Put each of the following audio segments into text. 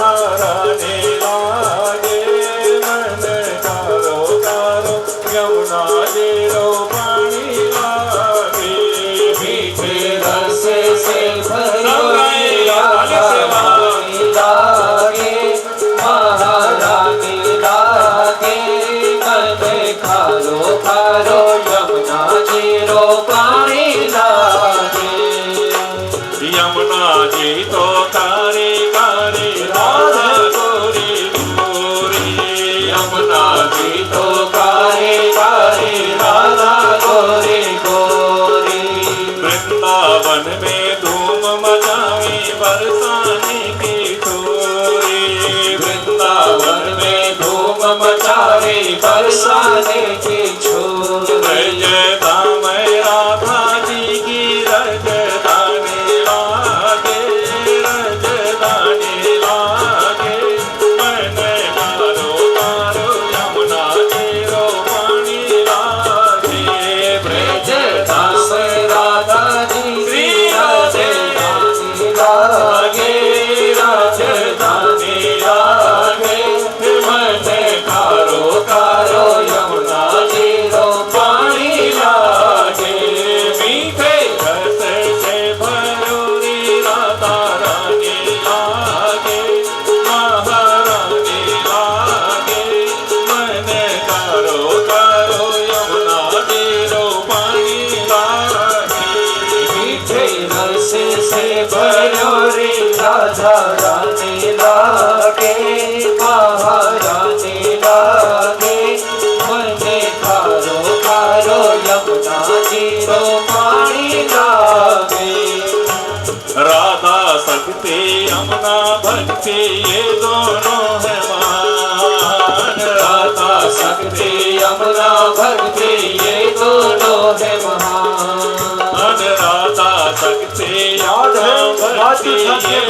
महारानी लागे मन कारो कारो यमुना जीरो पानी लागे मीठे रस से भरी राधारानी लागे महारानी लागे मन कारो कारो यमुना जीरो पानी लागे यमुना जी तो कारी कारी राधा गोरी गोरी यमुना जी तो कारी कारी राधा गोरी गोरी वृंदावन में धूम मचावी बरसाने की छोरी वृंदावन में धूम मचावी बरसाने की छोरी रजता मैं राधा जी की रजदानी लागे रजदानी लागे मन कारो कारो यमुना जीरो पानी लागे ब्रजदास राधा जी श्री रजदानी लागे रजदानी लागे मन कारो कारो यमुना जीरो पानी लागे मीठे रस से भरोरी राधा रानी लागे महारानी लागे मन कारो कारो यमुना जीरो पानी लागे मीठे रस से भरोरी राधा रानी लागे महारानी लागे मन कारो कारो यमुना जीरो पानी लागे राधा शक्ति यमुना भक्ति ये दोनों है महान राधा शक्ति यमुना भक्ति ये दोनों है महान राधा शक्ति यमुना भक्ति ये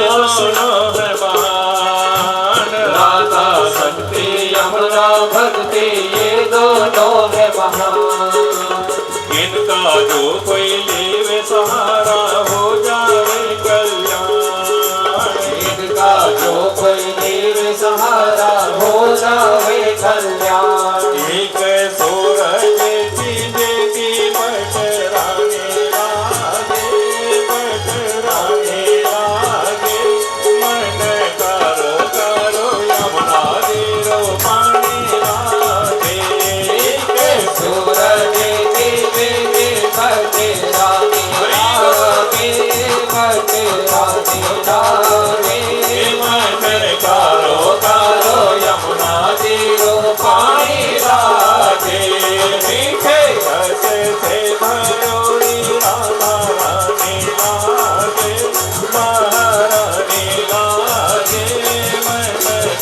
दोनों है महान राधा शक्ति यमुना भक्ति ये दोनों है महान इनका जो कोई लेवे सहारा हो जावे कल्याण इनका जो कोई लेवे सहारा हो जावे कल्याण एक सूरज की जेती बटराने लागे मन कारो कारो यमुना जीरो पानी लागे एक सूरज की जेती बटराने लागे मन कारो कारो यमुना जीरो पानी लागे मीठे रस से भरोरी राधा रानी लागे महारानी लागे मन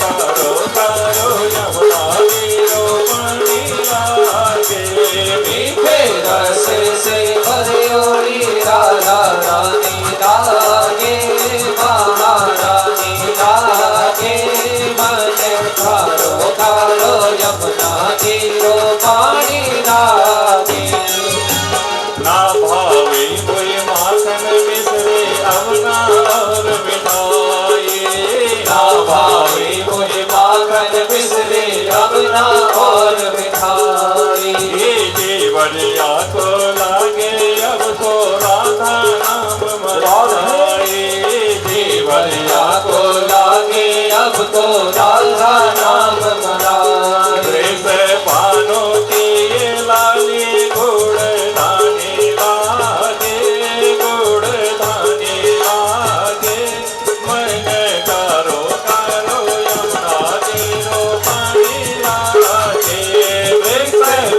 कारो कारो यमुना जीरो पानी लागे मीठे रस से भरोरी राधा रानी लागे महारानी लागे मन कारो कारो यमुना जीरो पानी लागे ना भावे कोई माखन मिश्रे अवना और मिठाई ना भावे कोई माखन मिश्रे अवना और मिठाई देवरिया को लागे अब तो राधा नाम मराए देवरिया को लागे अब तो राधा नाम मराए पानो की ये लाली गुड़ धानी लागे गुड़ धानी लागे मन कारो कारो यमुना जीरो पानी लागे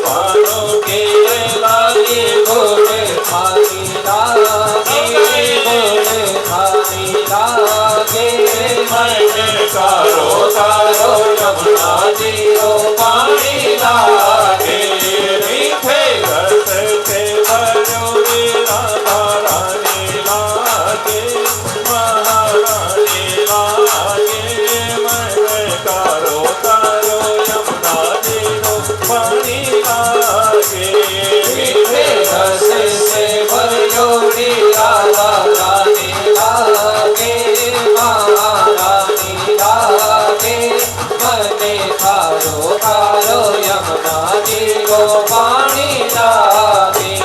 पानो की ये लाली गुड़ धानी लागे गुड़ धानी लागे मन कारो कारो यमुना जीरो पानी लागे मीठे रस से भरोरी राधा रानी लागे महारानी लागे मन कारो कारो यमुना जीरो पानी लागे मीठे रस से भरोरी राधा रानी लागे महारानी लागे तारो तारो यमुना जी रो पानी लागे।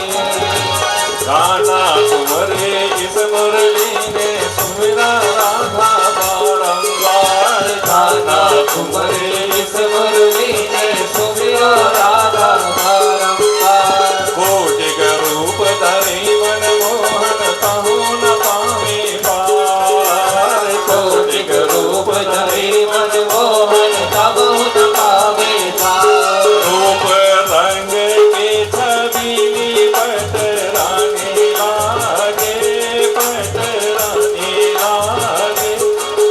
गाना तुम्हारे इस मुरली ने सुमिरा राधा बारंबार। गाना तुम्हारे इस मुरली ने सुमिरा राधा बारंबार। कोटि रूप धरि मन मोहन कहु न पावे पार। कोटि रूप धरि मन मोहन कहु न पावे पार। रूप रंग के छबीली पटरानी लागे, पटरानी लागे।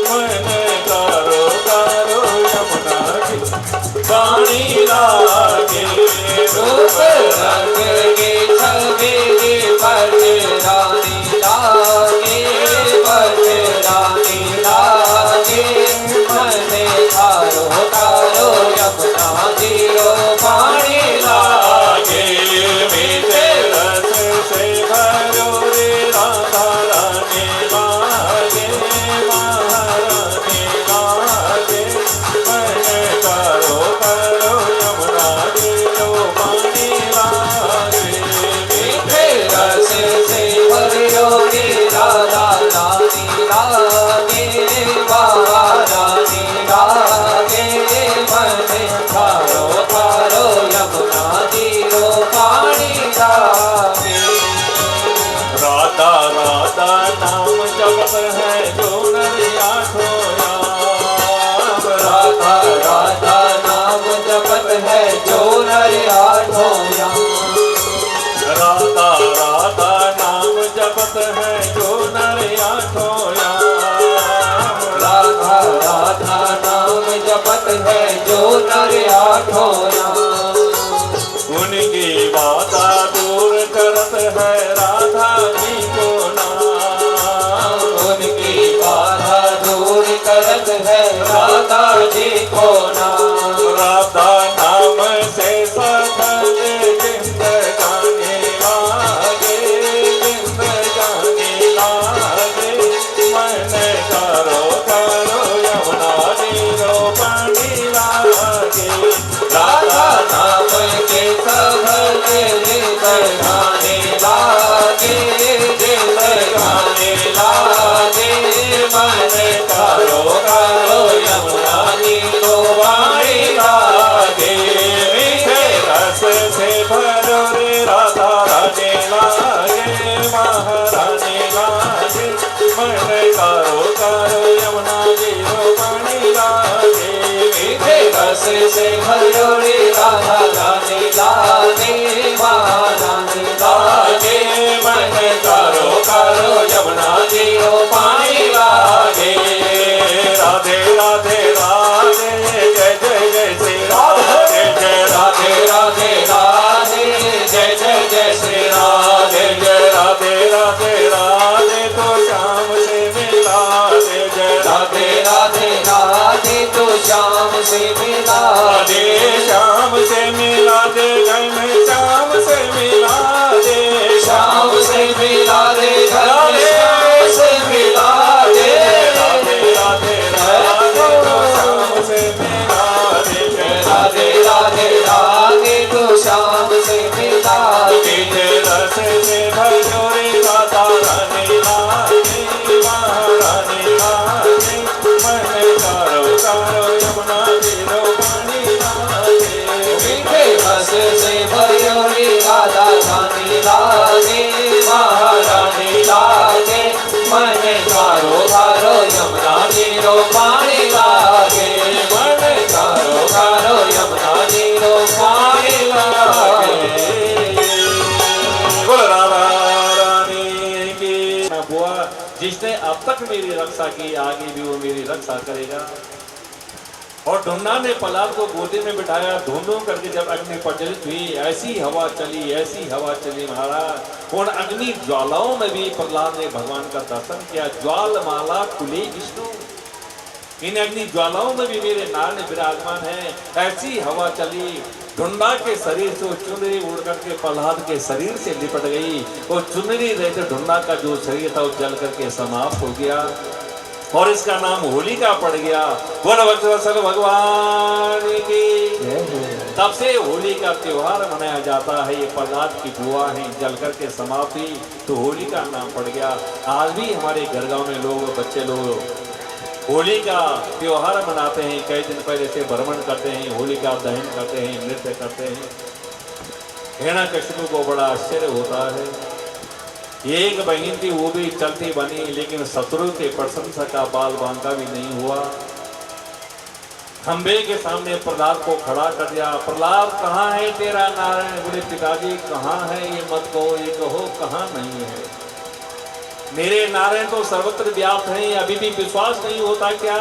मन करो करो यमुना जी पानी लागे। रूप रंग के छबीली पटरानी लागे, पटरानी लागे। मन तारो तारो यमुना जी रो पानी लागे। मीठे रस से भरो रे राधा रानी लागे, महारानी लागे। मन करो करो यमुना जी रो पानी लागे। मीठे रस से भरियो रे राधा रानी लागे, महारानी लागे। मन तारो तारो यमुना जी रो पानी लागे। राधा राधा नाम जपत है जो नर आठों याम। राधा राधा नाम जपत है जो नर आठों याम। राधा राधा नाम जपत है जो नर आठों याम। राधा राधा नाम जपत है जो नर आठों याम। उनकी बाधा दूर करत है राधा जी को नाम। उनकी बाधा दूर करत है राधा जी को नाम। राधा नाम से सफल जिंदगानी लागे, जिंदगानी लागे। मन करो करो यमुना जी रो पानी लागे। राधा नाम के सफल जिंदगानी लागे, जिंदगानी लागे। मन करो करो यमुना जी रो पानी लागे। मीठे रस से भरो रे राधा रानी लागे, महारानी लागे। मन करो करो यमुना जी रो पानी लागे। मीठे रस से भरो रे राधा रानी लागे, महारानी लागे। मन करो करो यमुना जी रो पानी लागे। राधे राधे राधे जय जय जय श्री राधे। जय राधे राधे राधे जय जय जय श्री राधे। जय राधे राधे राधे तो शाम से मिला दे। जय राधे राधे राधे तो श्याम से मिला राधे श्याम से मिला दे। घर में श्याम से मिला दे। श्याम से मिला दे, घर में श्याम से मिला दे। राधे राधे राधे तो श्याम से मिला दे। जय राधे राधे राधे तो श्याम से मिला दे। मीठे रस से भरो रे राधा रानी लागे, महारानी लागे। मन करो करो यमुना जी रो पानी लागे। मीठे रस से भरो रे राधा रानी लागे, महारानी लागे। मन करो करो यमुना जी रो पानी लागे। मन करो करो यमुना जी रो पानी लागे। बोल राधा रानी की। बुआ जिसने अब तक मेरी रक्षा की आगे भी वो मेरी रक्षा करेगा। और ढूंढना ने प्रहलाद को गोदी में बिठाया। ढूंढूं करके जब अग्नि प्रज्वलित हुई, ऐसी हवा चली, ऐसी हवा चली महाराज। और अग्नि ज्वालाओं में भी प्रहलाद ने भगवान का दर्शन किया। ज्वालमाला कुले विष्णु, इन अग्नि ज्वालाओं में भी मेरे नारायण विराजमान है। ऐसी हवा चली, ढूंढा के शरीर से वो चुनरी उड़ करके प्रहलाद के शरीर से लिपट गई। वो चुनरी रहते ढूंढा का जो शरीर था वो जल करके समाप्त हो गया और इसका नाम होलिका पड़ गया। बोलो भक्त वत्सल भगवान की। तब से होली का त्योहार मनाया जाता है। ये प्रहलाद की बुआ है, जल करके समाप्ति तो होली का नाम पड़ गया। आज भी हमारे घर गांव में लोग, बच्चे लोग होली का त्योहार मनाते हैं। कई दिन पहले से भ्रमण करते हैं, होली का दहन करते हैं, नृत्य करते हैं। हिरण्यकशिपु को बड़ा आश्चर्य होता है। एक बहन थी, वो भी चलती बनी, लेकिन शत्रु के प्रशंसा का बाल बांका भी नहीं हुआ। खंबे के सामने प्रहलाद को खड़ा कर दिया। प्रहलाद, कहाँ है तेरा नारायण? बोले पिताजी कहाँ है, ये मत कहो, ये कहो कहाँ नहीं है। मेरे नारायण तो सर्वत्र व्याप्त हैं, अभी भी विश्वास नहीं होता क्या?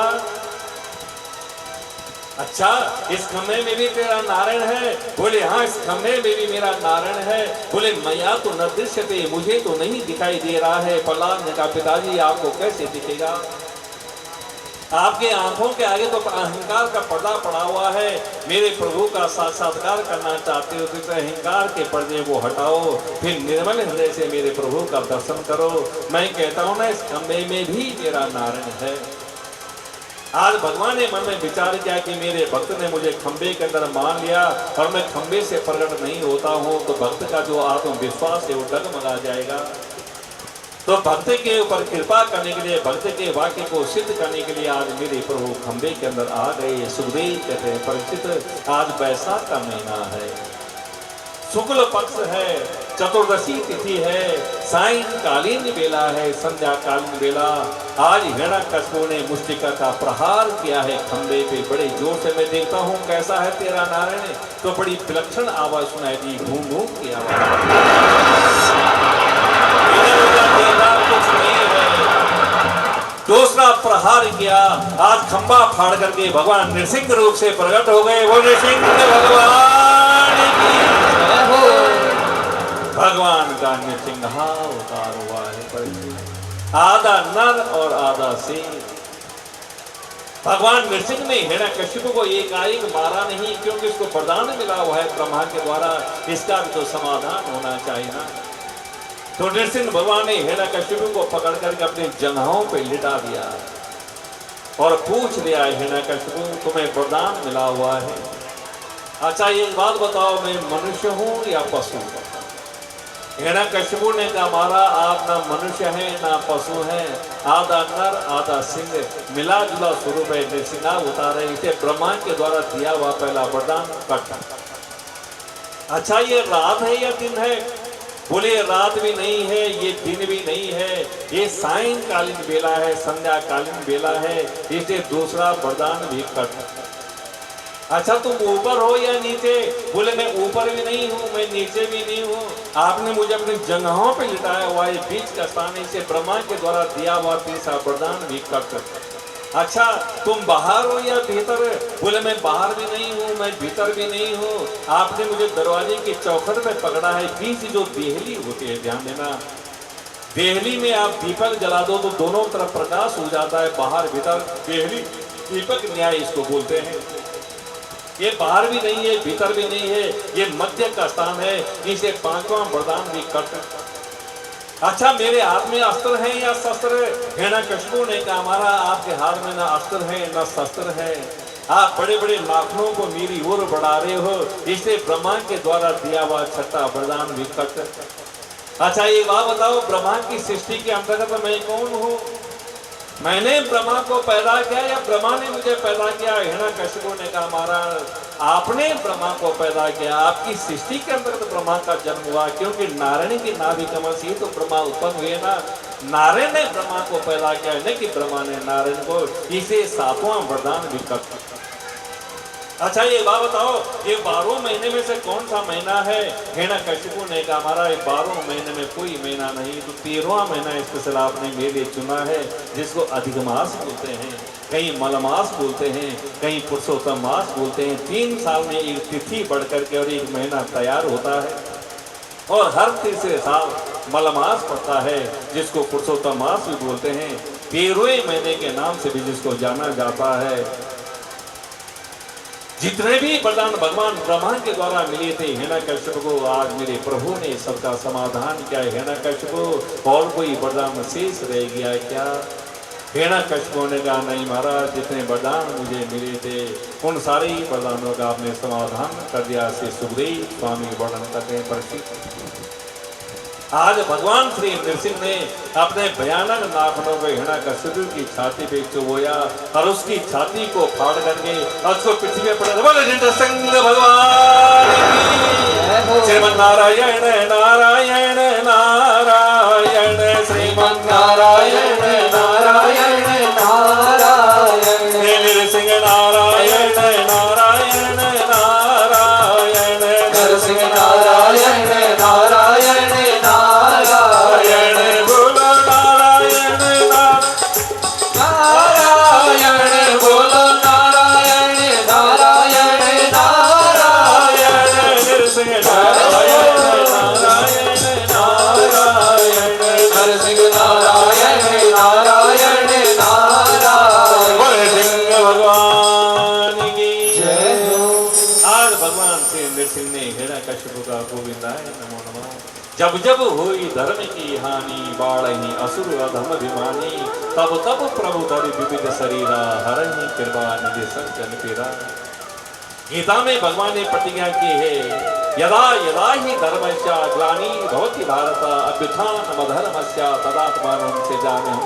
अच्छा, इस खंबे में भी तेरा नारायण है? बोले हाँ, इस खंबे में भी मेरा नारायण है। बोले मैया तो न दृश्यते, मुझे तो नहीं दिखाई दे रहा है। प्रहलाद ने कहा पिताजी आपको कैसे दिखेगा? आपके आंखों के आगे तो अहंकार का पर्दा पड़ा हुआ है। मेरे प्रभु का साक्षात्कार करना चाहते हो तो अहंकार के पर्दे को हटाओ, फिर निर्मल हृदय से मेरे प्रभु का दर्शन करो। मैं कहता हूं ना, इस खंबे में भी मेरा नारायण है। आज भगवान ने मन में विचार किया कि मेरे भक्त ने मुझे खंबे के अंदर मान लिया और मैं खंबे से प्रकट नहीं होता हूं, तो भक्त का जो आत्मविश्वास है वो डगमगा जाएगा। तो भक्त के ऊपर कृपा करने के लिए, भक्त के वाक्य को सिद्ध करने के लिए आज मेरे प्रभु खंबे के अंदर आ गए। सुखदेव कहते हैं परीक्षित, आज बैसाख का महीना है, शुक्ल पक्ष है, चतुर्दशी तिथि है, सायंकालीन बेला है, संध्याकालीन बेला। आज हिरण्यकशिपु ने मुष्टिका का प्रहार किया है खंबे पे बड़े जोर से। मैं देखता हूँ कैसा है तेरा नारायण, तो बड़ी विलक्षण आवाज सुनाई दी, घूम घूम की आवाज। कुछ नहीं है। दूसरा प्रहार किया, आज खंबा फाड़ करके भगवान नृसिंह रूप से प्रकट हो गए। वो नृसिंह भगवान की भगवान का नृसिंहावतार हुआ है। आधा नर और आधा शेर। भगवान नृसिंह ने हिरण्यकशिपु को एकाएक मारा नहीं, क्योंकि उसको वरदान मिला हुआ है ब्रह्मा के द्वारा। इसका भी तो समाधान होना चाहिए ना। तो नृसिंह भगवान ने हिरण्यकशिपु को पकड़ करके अपने जंघाओं पे लिटा दिया और पूछ लिया, हिरण्यकशिपु तुम्हें वरदान मिला हुआ है, अच्छा ये बात बताओ, मैं मनुष्य हूं या पशु? हिरण्यकशिपु ने कहा महाराज आप ना मनुष्य हैं ना पशु हैं, आधा नर आधा सिंह मिला जुला स्वरूप है। नृसिंहा उतारे, इसे ब्रह्मा के द्वारा दिया हुआ पहला वरदान कट। अच्छा ये रात है या दिन है? बोले रात भी नहीं है, ये दिन भी नहीं है, ये सायंकालीन बेला है, संध्याकालीन बेला है, इसे दूसरा वरदान भी कट। अच्छा तुम ऊपर हो या नीचे? बोले मैं ऊपर भी नहीं हूँ, मैं नीचे भी नहीं हूँ, आपने मुझे अपनी जंघों पे लिटाया हुआ है, बीच का स्थान है, इसे ब्रह्मा के द्वारा दिया हुआ तीसरा वरदान भी कट। अच्छा तुम बाहर हो या भीतर? बोले मैं बाहर भी नहीं हूँ, मैं भीतर भी नहीं हूँ, आपने मुझे दरवाजे की चौखट में पकड़ा है। बीच जो देहली होती है, ध्यान देना, देहली में आप दीपक जला दो तो दोनों तरफ प्रकाश हो जाता है, बाहर भीतर। देहली दीपक न्याय इसको बोलते हैं। ये बाहर भी नहीं है, भीतर भी नहीं है, ये मध्य का स्थान है, इसे पांचवां वरदान भी कट। अच्छा मेरे हाथ में अस्त्र है या शस्त्र? हिरण्यकशिपु ने कहा हमारा आपके हाथ में ना अस्त्र है ना शस्त्र है, आप बड़े बड़े नाखूनों को मेरी ओर बढ़ा रहे हो, इसे ब्रह्मा के द्वारा दिया हुआ छठा वरदान भी कट। अच्छा ये बात बताओ, ब्रह्मा की सृष्टि के अंतर्गत मैं कौन हूँ? मैंने ब्रह्मा को पैदा किया या ब्रह्मा ने मुझे पैदा किया? हिरण्यकशिपु ने कहा महाराज आपने ब्रह्मा को पैदा किया, आपकी सृष्टि के अंतर्गत ब्रह्मा का जन्म हुआ, क्योंकि नारायण की नाभि कमल से तो ब्रह्मा उत्पन्न हुए ना। नारायण ने ब्रह्मा को पैदा किया, नहीं कि ब्रह्मा ने नारायण को। इसे सातवां वरदान भी कर। अच्छा ये बात बताओ, ये 12 महीने में से कौन सा महीना है? हिरण्यकशिपु ने कहा हमारा 12 महीने में कोई महीना नहीं, तो 13वां महीना स्पेशल आपने मेरे लिए चुना है, जिसको अधिक मास बोलते हैं, कहीं मलमास बोलते हैं, कहीं पुरुषोत्तम मास बोलते हैं। 3 साल में एक तिथि बढ़ करके और एक महीना तैयार होता है, और हर तीसरे साल मलमास पड़ता है, जिसको पुरुषोत्तम मास भी बोलते हैं। 13वें महीने के नाम से भी जिसको जाना जाता है। जितने भी वरदान भगवान ब्रह्मा के द्वारा मिले थे हिरण्यकशिपु को, आज मेरे प्रभु ने सबका समाधान किया। हिरण्यकशिपु और कोई वरदान शेष रह गया क्या? हिरण्यकशिपु ने कहा नहीं महाराज, जितने वरदान मुझे मिले थे उन सारे ही वरदानों का आपने समाधान कर दिया। श्री सुखदेव स्वामी वर्णन करते हैं परीक्षित। आज भगवान श्री नृसिंह ने अपने भयानक नाखूनों को हिरण्यकशिपु की छाती पे चुभोया और उसकी छाती को फाड़ करके और उसको पृथ्वी में पड़ा। बोले नृसिंह भगवान की। श्रीमन्नारायण नारायण नारायण, श्रीमन्नारायण नारायण नारायण, नृसिंह नारायण नारायण नारायण, नरसिंह नारायण नारायण नारायण, बोलो नारायण नारायण, बोलो नारायण नारायण नारायण, नृसिंह नारायण नारायण नारायण, नरसिंह नारायण नारायण नारायण। बोले सिंह भगवान की जय हो। आज भगवान श्री नृसिंह ने हिरण्यकशिपु का गोविंदाय नमो नमः। जब जब हुई धर्म की हानि, बाढ़ही असुर अधम अभिमानी, तब तब प्रभु धरि विविध शरीरा, हरहि कृपा निधि सज्जन पीरा। गीता में भगवान ने प्रतिज्ञा की है, यदा यदा ही धर्मस्य ग्लानि भवति भारत, अभ्युत्थानमधर्मस्य तदात्मानं सृजाम्यहम्।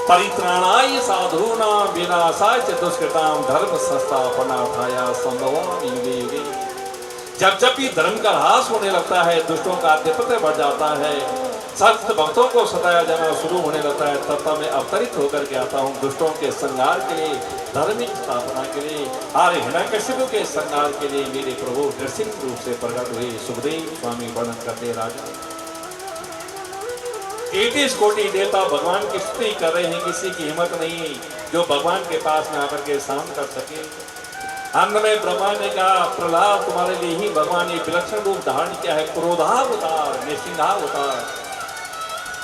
परित्राणाय साधूनां विनाशाय च दुष्कृतां, धर्म संस्थापनार्थाय संभवामि युगे युगे। जब जब भी धर्म का ह्रास होने लगता है, दुष्टों का आधिपत्य बढ़ जाता है, सख्त भक्तों को सताया जाना शुरू होने लगता है, तब तब मैं अवतरित होकर के आता हूँ दुष्टों के संहार के लिए, धार्मिक स्थापना के लिए। और हिरण्यकशिपु के संहार के लिए मेरे प्रभु नृसिंह रूप से प्रकट हुए। सुखदेव स्वामी वर्णन करते राजा 33 कोटि देवता भगवान की स्तुति कर रहे हैं, किसी की हिम्मत नहीं जो भगवान के पास में आकर के शांत कर सके। अंत में ब्रह्मा ने कहा, प्रहलाद तुम्हारे लिए ही भगवान ने विलक्षण रूप धारण किया है, क्रोधावतार नृसिंहावतार।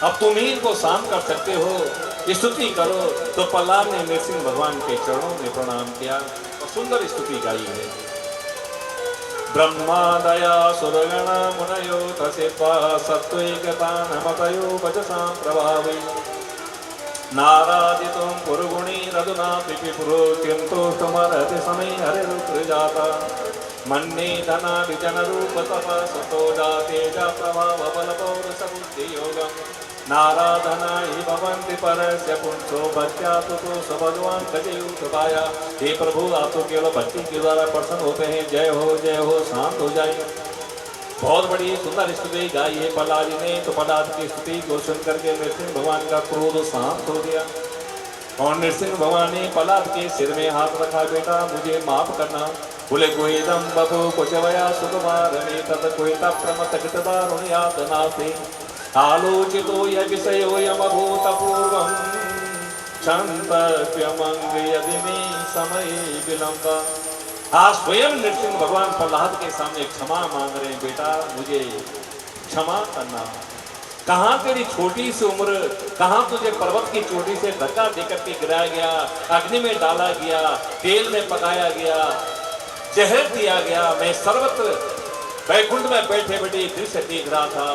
अब तुम ही इनको शांत कर सकते हो, स्तुति करो। तो प्रहलाद ने नृसिंह भगवान के चरणों में प्रणाम किया और सुंदर स्तुति गाई है। ब्रह्मा दया सुरगण मुनयो तसेत्वा सत्त्वैकतानमतयो वचसां प्रभावै, नारादितुं पुरुगुणी रदुना पिपिपुरो किंतुष्टुमर्हति समय हरिरुद्रजाता, मन्ये धना विजन रूप तप सतो जाते जा प्रभाव बल पौरुष बुद्धि योगम, नाराधना हि भवन्ति परस्य पुंसो भक्त्यातु तो भगवान कजयुगपाया। हे प्रभु, आप तो केवल भक्ति के द्वारा प्रसन्न होते हैं। जय हो शांत हो जाए। बहुत बड़ी सुंदर स्तुति गाई है प्रहलाद जी ने। तो प्रहलाद की स्तुति को सुन करके नृसिंह भगवान का क्रोध शांत हो गया और नृसिंह भगवान ने प्रहलाद के सिर में हाथ रखा, बेटा मुझे माफ करना। बोले कोई दम बबू कुछ वया सुकुमार में तद कोई तप्रमत कृतदारुण्यात नास्ति, आलोचितो यह विषयो यमभूत पूर्वं, क्षन्तव्यमंग यदि मे समय विलंब। आज स्वयं नृसिंह भगवान प्रहलाद के सामने क्षमा मांग रहे हैं, बेटा मुझे क्षमा करना। कहाँ तेरी छोटी सी उम्र, कहाँ तुझे पर्वत की चोटी से धक्का देकर के गिराया गया, अग्नि में डाला गया, तेल में पकाया गया, जहर दिया गया। मैं सर्वत्र वैकुंठ में बैठे बैठे दृश्य देख रहा था,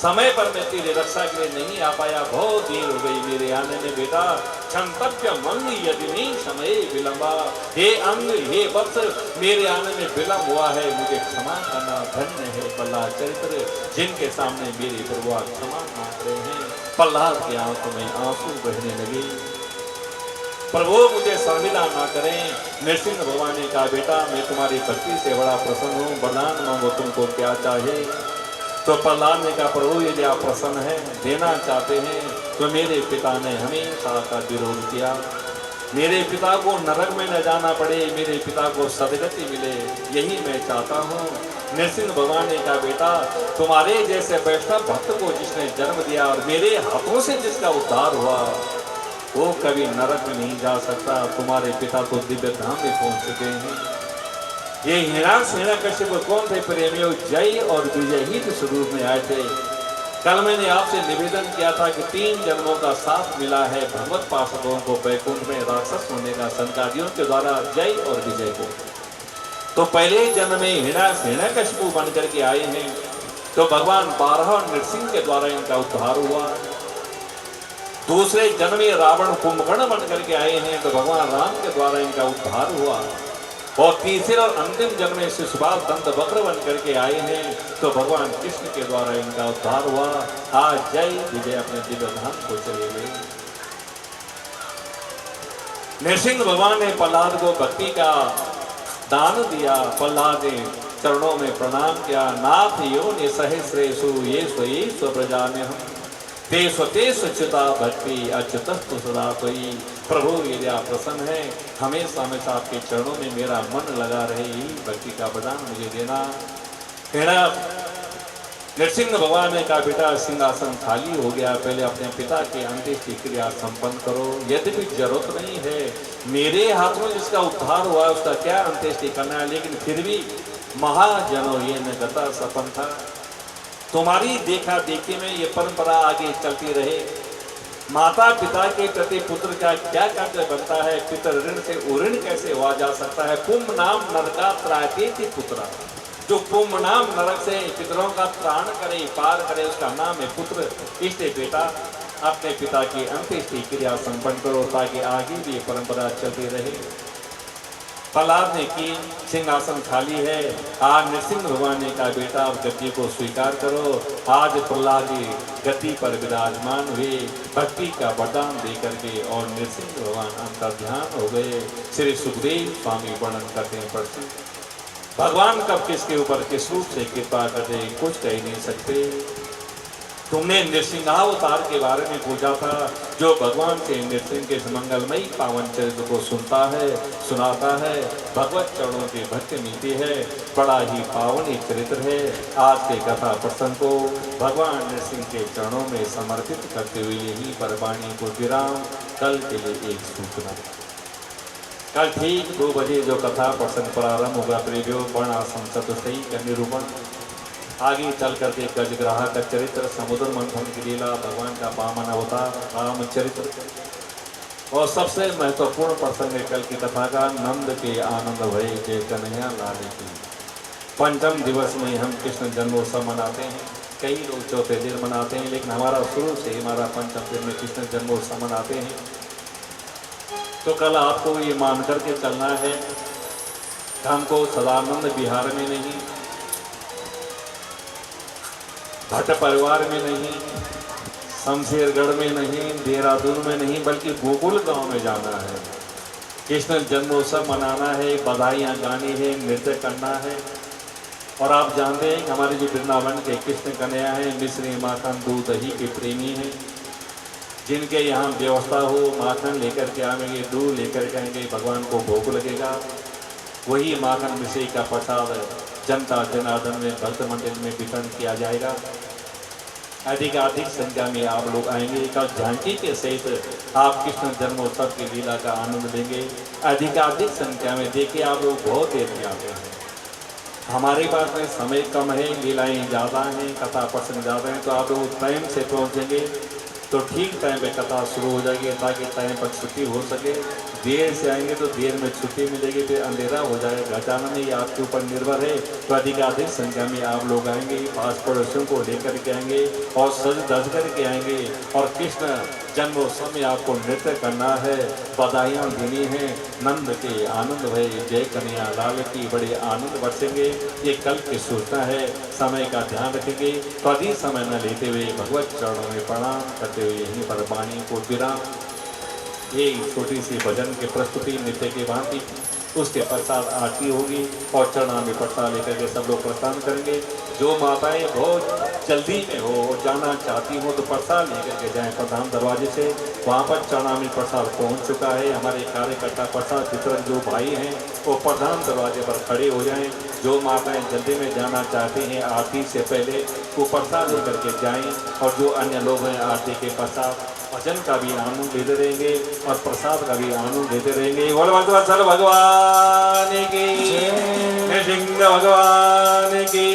समय पर मैं तेरी रक्षा के लिए नहीं आ पाया, बहुत देर हो गई मेरे आने में बेटा। क्षंतव्य मंग यदि नहीं समय विलंबा, हे अंग हे वत्स मेरे आने में विलंब हुआ है, मुझे क्षमा करना। धन्य है प्रहलाद चरित्र जिनके सामने मेरे प्रभु क्षमा मांग रहे हैं। प्रहलाद की आंखों में आंसू बहने लगे। प्रभु मुझे शर्मिला ना करें। नृसिंह भगवान ने कहा, बेटा मैं तुम्हारी भक्ति से बड़ा प्रसन्न हूँ, वरदान मांगो तुमको क्या चाहे। तो प्रहलाद ने कहा, प्रभु यदि आप प्रसन्न हैं, देना चाहते हैं, तो मेरे पिता ने हमेशा का विरोध किया। मेरे पिता को नरक में न जाना पड़े, मेरे पिता को सदगति मिले, यही मैं चाहता हूँ। नृसिंह भगवान ने कहा, बेटा तुम्हारे जैसे वैष्णव भक्त को जिसने जन्म दिया और मेरे हाथों से जिसका उद्धार हुआ, वो कभी नरक में नहीं जा सकता। तुम्हारे पिता तो दिव्य धाम में पहुंच चुके हैं। ये हिरण्यकशिपु कौन थे प्रेमियों? जय और विजय ही तो स्वरूप में आए थे। कल मैंने आपसे निवेदन किया था कि 3 जन्मों का साथ मिला है भगवत पार्षदों को वैकुंठ में राक्षस होने का संकारियों के द्वारा जय और विजय को। तो पहले जन्म में हिरण्यकशिपु बन करके आए हैं, तो भगवान 12 नृसिंह के द्वारा इनका उद्धार हुआ। दूसरे जन्म में रावण कुंभकर्ण बन करके आए हैं तो भगवान राम के द्वारा इनका उद्धार हुआ, और तीसरे और अंतिम जन्म में शिशुपाल दंत वक्र बन करके आए हैं तो भगवान कृष्ण के द्वारा इनका उद्धार हुआ। आज जय विजय अपने दिव्य धाम को चले गए। नृसिंह भगवान ने प्रहलाद को भक्ति का दान दिया। प्रहलाद ने चरणों में प्रणाम किया। नाथ यो ने सहस्रेशु ये स्व प्रजा में हम तेस तेस चिता भक्ति अच्युतस्तु सदा कोई। प्रभु यदि आप प्रसन्न है, हमेशा हमेशा आपके चरणों में मेरा मन लगा रहे, यही भक्ति का वरदान मुझे देना। कहना नृसिंह भगवान ने कहा, बेटा सिंहासन खाली हो गया, पहले अपने पिता की अंत्येष्टि क्रिया संपन्न करो। यद्यपि जरूरत नहीं है, मेरे हाथ में जिसका उद्धार हुआ उसका क्या अंत्येष्टि करना है, लेकिन फिर भी महाजनो ये न गता सपन था। तुम्हारी देखा देखी में ये परंपरा आगे चलती रहे। माता पिता के प्रति पुत्र का क्या कर्तव्य बनता है, पितर ऋण से उऋण कैसे हुआ जा सकता है। पुम नाम नरका त्रायते पुत्र, जो पुम नाम नरक से पितरों का त्राण करे, पार करे, उसका नाम है पुत्र। इसलिए बेटा अपने पिता की अंत्येष्टि क्रिया संपन्न करो ताकि आगे भी ये परंपरा चलती रहे। प्रहलाद ने की, सिंहासन खाली है। आज नृसिंह भगवान ने कहा, बेटा आप गद्दी को स्वीकार करो। आज प्रहलाद जी गद्दी पर विराजमान हुए, भक्ति का वरदान दे करके, और नृसिंह भगवान अंतर्ध्यान हो गए। श्री सुखदेव स्वामी वर्णन करते हैं, प्रश्न भगवान कब किसके ऊपर किस रूप से कृपा करते कुछ कह नहीं सकते। तुमने नृसिंहावतार के बारे में पूछा था, जो भगवान के नृसिंह के मंगलमयी पावन चरित्र को सुनता है, सुनाता है, भगवत चरणों की भक्ति मिलती है। बड़ा ही पावन चरित्र है। आज के कथा प्रसंग को भगवान नृसिंह के चरणों में समर्पित करते हुए यही पर वाणी को विराम। कल के लिए एक सूचना, कल ठीक 2 बजे जो कथा प्रसंग प्रारंभ होगा, प्रेरियो वर्णाश्रम चतुष्टयी का निरूपण, आगे चल करके गजग्राह का चरित्र, समुद्र मंथन की लीला, भगवान का वामन अवतार, रामचरित्र, और सबसे महत्वपूर्ण प्रसंग है कल की कथा का नंद के आनंद भय जय कन्हैया लाल की। पंचम दिवस में हम कृष्ण जन्मोत्सव मनाते हैं। कई लोग चौथे दिन मनाते हैं, लेकिन हमारा शुरू से हमारा पंचम दिन में कृष्ण जन्मोत्सव मनाते हैं। तो कल आपको ये मान करके चलना है, हमको सदानंद बिहार में नहीं, भट्ट परिवार में नहीं, शमशेरगढ़ में नहीं, देहरादून में नहीं, बल्कि गोकुल गांव में जाना है। कृष्ण जन्मोत्सव मनाना है, बधाइयाँ गानी है, नृत्य करना है। और आप जानते हैं कि हमारे जो वृंदावन के कृष्ण कन्हैया हैं, मिश्री माखन दूध दही के प्रेमी हैं। जिनके यहाँ व्यवस्था हो, माखन लेकर के आएंगे, दूध लेकर के आएंगे, भगवान को भोग लगेगा। वही माखन मिश्री का प्रसाद जनता जनार्दन में भक्त मंदिर में वितरण किया जाएगा। अधिक संख्या में आप लोग आएंगे। कल झांकी के सहित आप कृष्ण जन्मोत्सव की लीला का आनंद लेंगे। अधिक संख्या में देखिए, आप लोग बहुत देर में आते हैं। हमारे पास में समय कम है, लीलाएं ज़्यादा हैं, कथा प्रसंग ज़्यादा हैं, तो आप लोग टाइम से पहुँचेंगे तो ठीक टाइम पे कथा शुरू हो जाएगी, ताकि टाइम पर छुट्टी हो सके। देर से आएंगे तो देर में छुट्टी मिलेगी, फिर अंधेरा हो जाएगा। जाना नहीं आपके ऊपर निर्भर है। तो अधिक संख्या में आप लोग आएंगे, पास पड़ोसियों को लेकर के आएंगे और सज धज करके आएंगे। और कृष्ण जन्मोत्सव में आपको नृत्य करना है, बधाइयाँ देनी है। नंद के आनंद भय जय कन्हैया लाल की बड़े आनंद बरसेंगे। ये कल की सूचना है, समय का ध्यान रखेंगे। तो अधिक समय न लेते हुए भगवत चरणों में प्रणाम करते हुए यहीं पर वाणी को विराम। ये छोटी सी भजन की प्रस्तुति नित्य की भांति, उसके पश्चात आरती होगी और चरणा में प्रसाद लेकर के सब लोग प्रस्थान करेंगे। जो माताएं बहुत जल्दी में हो और जाना चाहती हो तो प्रसाद लेकर के जाएं प्रधान दरवाजे से। वहाँ पर चरणा में प्रसाद पहुँच चुका है। हमारे कार्यकर्ता प्रसाद वितरक जो भाई हैं वो प्रधान दरवाजे पर खड़े हो जाएं। जो माताएं जल्दी में जाना चाहती हैं आरती से पहले वो प्रसाद लेकर के जाएँ। और जो अन्य लोग हैं आरती के पश्चात भजन का भी आनंद लेते रहेंगे और प्रसाद का भी आनंद लेते रहेंगे। बोल भगवान की, नृसिंह भगवान की,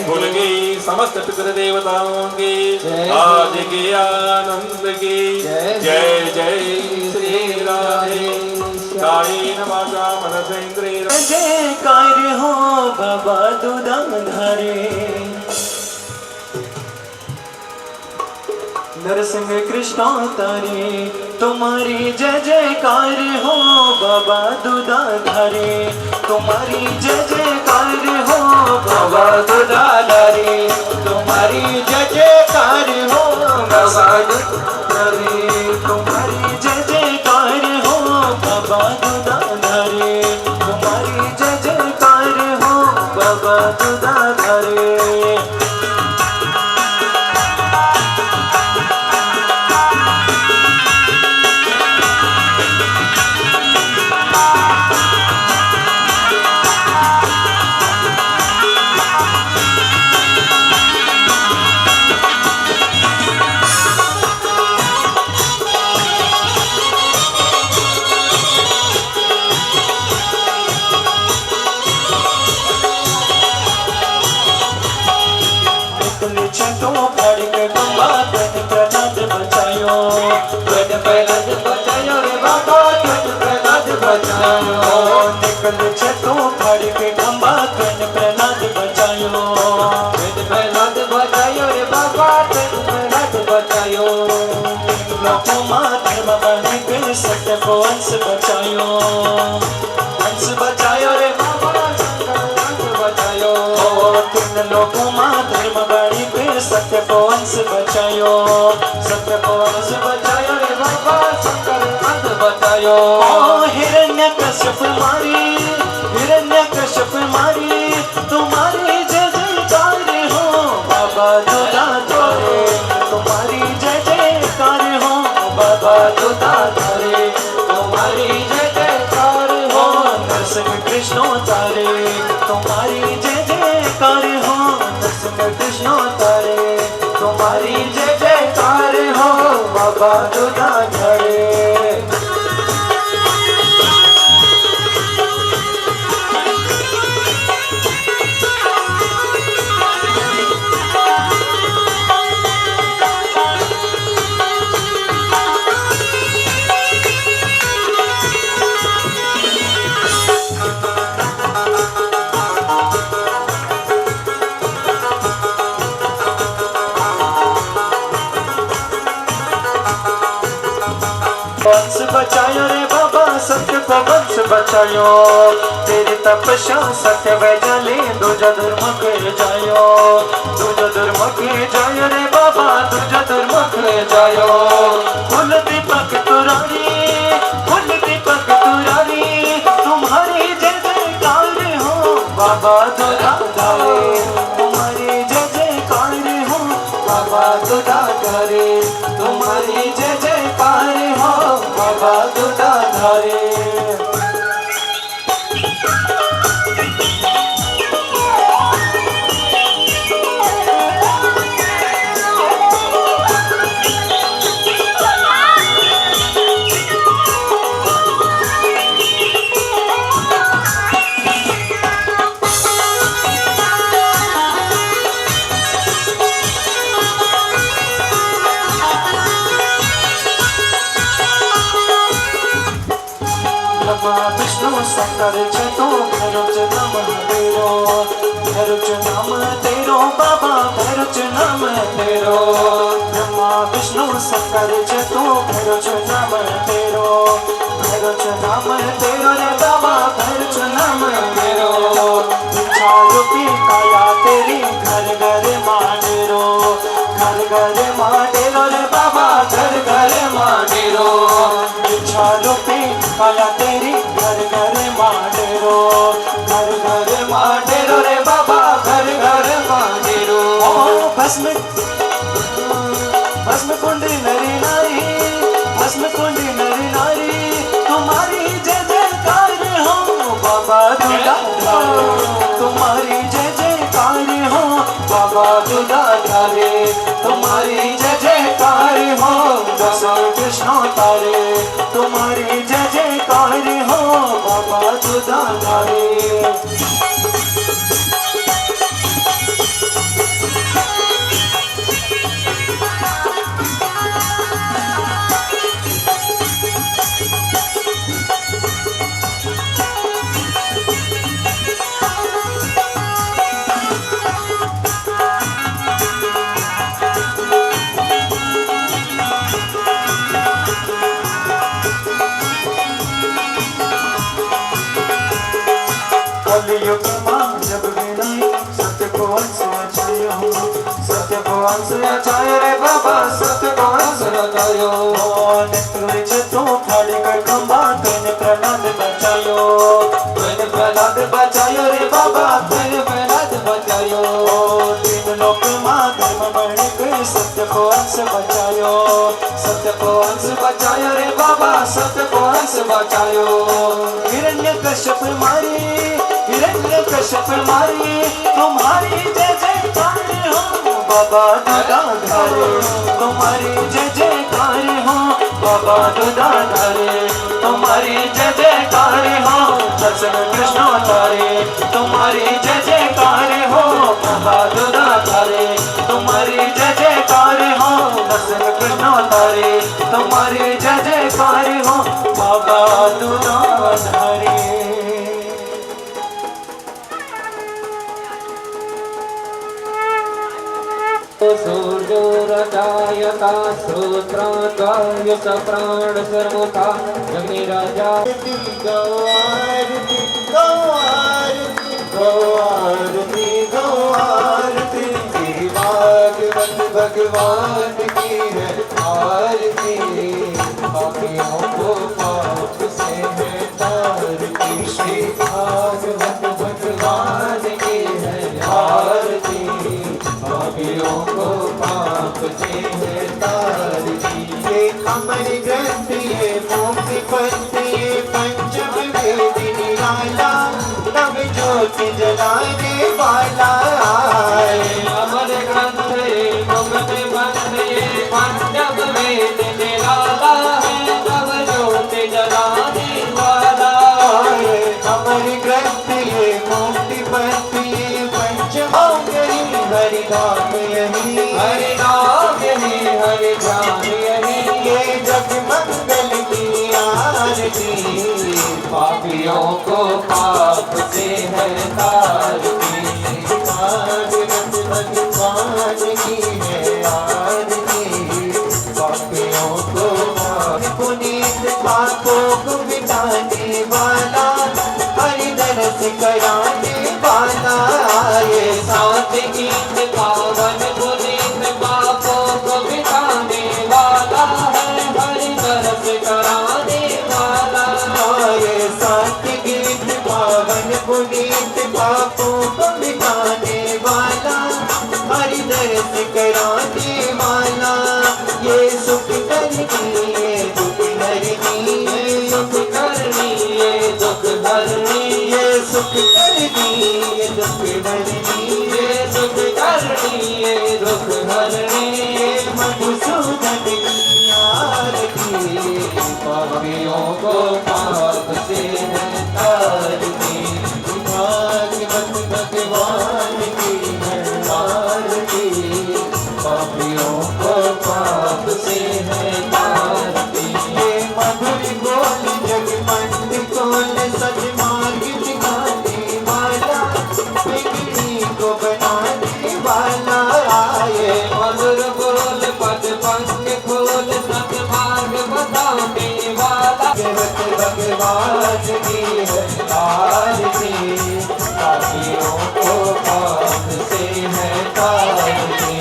भूल गई समस्त पितृ देवताओं की, आज के आनंद की। जय जय श्री राधे। कायेन वाचा मनसेन्द्रिय जय कार्य हो बाबा दुदम धरे। नरसिंह कृष्ण तारे तुम्हारी जय जयकार हो बाबा दुधाधारी तुम्हारी जय जयकार हो बाबा दुधाधारी तुम्हारी जय जयकार हो बाबा दुधाधारी तुम्हारी जय जयकार हो बाबा दुधाधारी तुम्हारी जय जयकार हो बाबा दुधाधारी तो पढ़ के बाबा तन प्रसाद बचायो तन प्रसाद बचायो रे बाबा तन प्रसाद बचायो निकल छे तो पढ़ के बाबा तन प्रसाद बचायो तन प्रसाद बचायो रे बाबा तन प्रसाद बचायो लोगों मां धर्म बने के सत्य को अंश बचायो रे बाबा अंश बचायो तीन लोगों मां धर्म बड़ी पे सत्य को अंश बचायो रे बाबा शंकर अंश बचायो हिरण्यकश्यप मारी तुम्हारी जय जयकार हो बाबा दुधाधारी तुम्हारी जय जयकार हो बाबा दुधाधारी तुम्हारी जय जयकार हो नरसिंह कृष्ण तारे तुम्हारी जय जयकार हो नरसिंह कृष्ण तारे तुम्हारी जय जयकार हो बाबा दुधाधारी वंश बचायो रे बाबा सत्य को वंश बचायो तेरी तपस्या सत्य वैजली दूजा धर्म के जायो रे बाबा दूजा धर्म के जायो कुल दीपक तुरारी तुम्हारी जय जयकार हो बाबा दुधाधारी तुम्हारी जय जयकार हो बाबा दुधाधारी तुम्हारी जय जयकार हो बाबा दुधाधारी विष्णु शंकर छे तो भैरव नाम तेरो बाबा भैरव नाम तेरो ब्रह्मा विष्णु शंकर छे तो भैरव नाम तेरो रे बाबा भैरव नाम तेरो इच्छा रूपी काया तेरी घर घर मांडेरो रे बाबा घर मांडेरो इच्छा रूपी काया तेरी घर घर मांडेरो रे बाबा घर मांडेरो भस्म कुंडी नरी नारी तुम्हारी जय जयकार हो बाबा दुधाधारी तुम्हारी जय जयकार हो बाबा दुधाधारी तुम्हारी जय जयकार हो नरसिंह कृष्ण तारे तुम्हारी जय जयकार हो बाबा दुधाधारी कलयुग में जब विनाई सत्य को अंश बचायो, सत्य को अंश बचायो रे बाबा, सत्य को अंश बचायो। नेत्र छतो फाड़ी कर खंबा तेने प्रहलाद बचायो, तेने प्रहलाद बचायो रे बाबा, तेने प्रहलाद बचायो। तीन लोक में धर्म बढ़ के सत्य को अंश बचायो, सत्य को अंश बचायो रे बाबा, सत्य को अंश बचायो। हिरण्यकश्यप मारी, हिरण्यकश्यप मारी, तुम्हारी जय जयकार हो बाबा दुधाधारे, तुम्हारी जय जयकार हो बाबा दुधाधारे, तुम्हारी जय जयकार हो दर्शन कृष्ण तारे, तुम्हारी जय जयकार हो बाबा दुधाधारे, तुम्हारी जय जयकार हो दर्शन कृष्ण तारे, तुम्हारी जय जयकार हो बाबा दुधाधारे। सूर्योरजायता श्रोत्राद्वाय सप्राण सर्वथा जगनि राजा। गौआरती गौआरती गौआरती गौआरती, श्री भागवत भगवान की है आरती, पापियों को पाप से है तारती, श्री भागवत भगवान की है आरती, पापियों को पाप से है तारती। ये अमर ग्रंथ ये मुक्ति पंथ ये पंचम वेद निराला, नव ज्योति जलाने वाला आए। अमर ग्रंथ ये मुक्ति पंथ ये पंचम वेद निराला है, नव ज्योति जलाने वाला आए। अमर ग्रंथ ये मुक्ति पंथ ये पंचम हरि नाम यही, हरि नाम यही, हरि ध्यान यही, ये जग मंगल की आरती, पापियों को पाप से है तारती। भागवत भगवान की है आरती, पापियों को पुनीत पापों को मिटाने वाला, हरि दरस कराने वाला आए। साथ गीत पावन पुनीत पापों को मिटाने वाला है, हरि दरस कराने वाला आए। साथ गीत पावन पुनीत पापों को मिटाने वाला, हरि दरस कराने वाला, ये सुख करनी ये दुख हरनी, ये सुख करनी ये दुख हरनी, ये सुख करनी ये दुख हरनी, ये सुख करनी ये दुख हरनी, मधुसूदन की आरती, पापियों को पाप से है तारती। भागवत भगवान की है आरती, पापियों को पाप से है तारती। ये मधुर बोल जगमंद कोल सच मार्ग दिखाने वाला, बिगड़ी को बनाने वाला आए। मधुर बोल पद पंख खोल सतमार्ग बताने वाला, भगवत भगवान की है आरती, पापियों को पाप से है तारती।